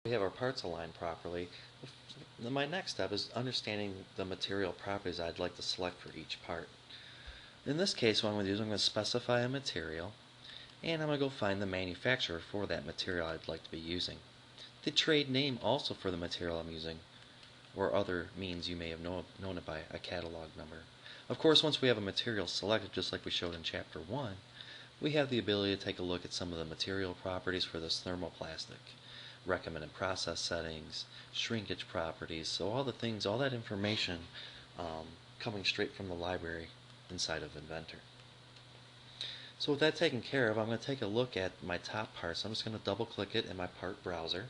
We have our parts aligned properly. My next step is understanding the material properties I'd like to select for each part. In this case, what I'm going to do is I'm going to specify a material, and I'm going to go find the manufacturer for that material I'd like to be using. The trade name also for the material I'm using, or other means you may have known it by a catalog number. Of course, once we have a material selected, just like we showed in Chapter 1, we have the ability to take a look at some of the material properties for this thermoplastic, recommended process settings, shrinkage properties, so all that information coming straight from the library inside of Inventor. So with that taken care of, I'm going to take a look at my top parts. I'm just going to double click it in my part browser,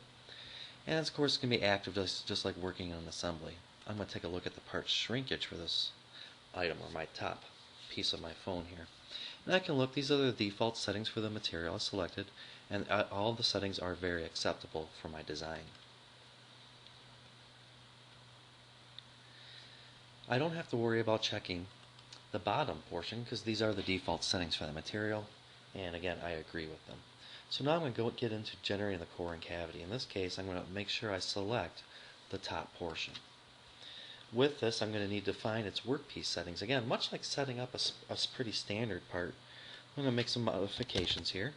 and of course it's going to be active just like working on assembly. I'm going to take a look at the part shrinkage for this item, or my top piece of my phone here. And I can look, these are the default settings for the material I selected, and all the settings are very acceptable for my design. I don't have to worry about checking the bottom portion because these are the default settings for the material, and again, I agree with them. So now I'm going to get into generating the core and cavity. In this case, I'm going to make sure I select the top portion. With this, I'm going to need to find its workpiece settings. Again, much like setting up a pretty standard part, I'm going to make some modifications here.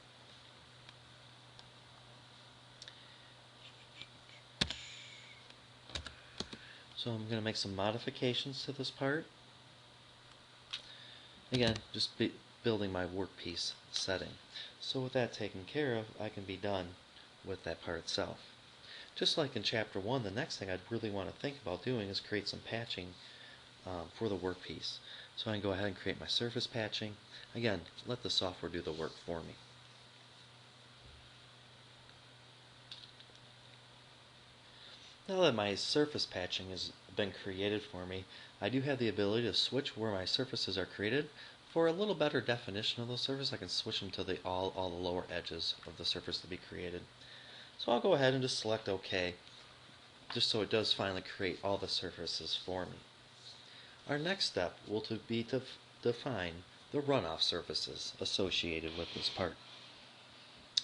So I'm going to make some modifications to this part. Again, just building my workpiece setting. So with that taken care of, I can be done with that part itself. Just like in Chapter 1, the next thing I'd really want to think about doing is create some patching for the workpiece. So I can go ahead and create my surface patching. Again, let the software do the work for me. Now that my surface patching has been created for me, I do have the ability to switch where my surfaces are created. For a little better definition of the surface, I can switch them to all the lower edges of the surface to be created. So I'll go ahead and just select OK, just so it does finally create all the surfaces for me. Our next step will be to define the runoff surfaces associated with this part.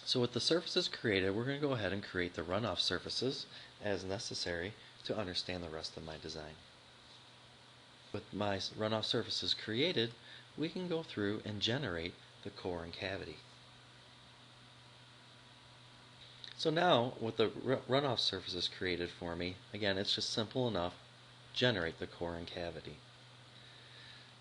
So with the surfaces created, we're going to go ahead and create the runoff surfaces as necessary to understand the rest of my design. With my runoff surfaces created, we can go through and generate the core and cavity. So now, with the runoff surfaces created for me, again, it's just simple enough, generate the core and cavity.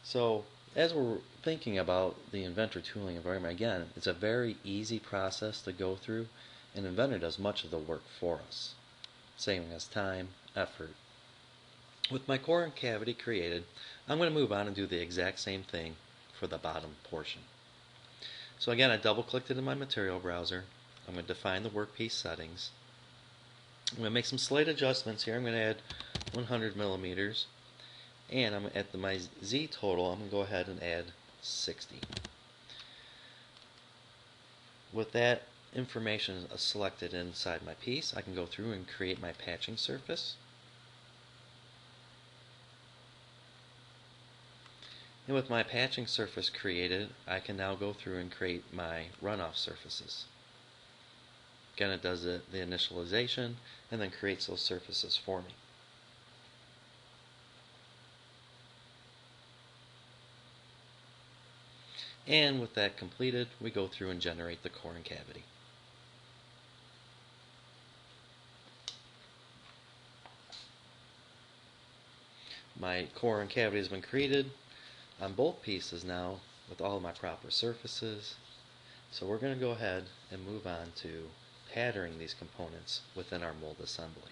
So as we're thinking about the Inventor tooling environment, again, it's a very easy process to go through, and Inventor does much of the work for us, saving us time, effort. With my core and cavity created, I'm going to move on and do the exact same thing for the bottom portion. So again, I double-clicked it in my material browser. I'm going to define the workpiece settings. I'm going to make some slight adjustments here. I'm going to add 100 millimeters. And I'm at my Z total, I'm going to go ahead and add 60. With that information selected inside my piece, I can go through and create my patching surface. And with my patching surface created, I can now go through and create my runoff surfaces. Again, it does the initialization and then creates those surfaces for me. And with that completed, we go through and generate the core and cavity. My core and cavity has been created on both pieces now with all of my proper surfaces. So we're going to go ahead and move on to patterning these components within our mold assembly.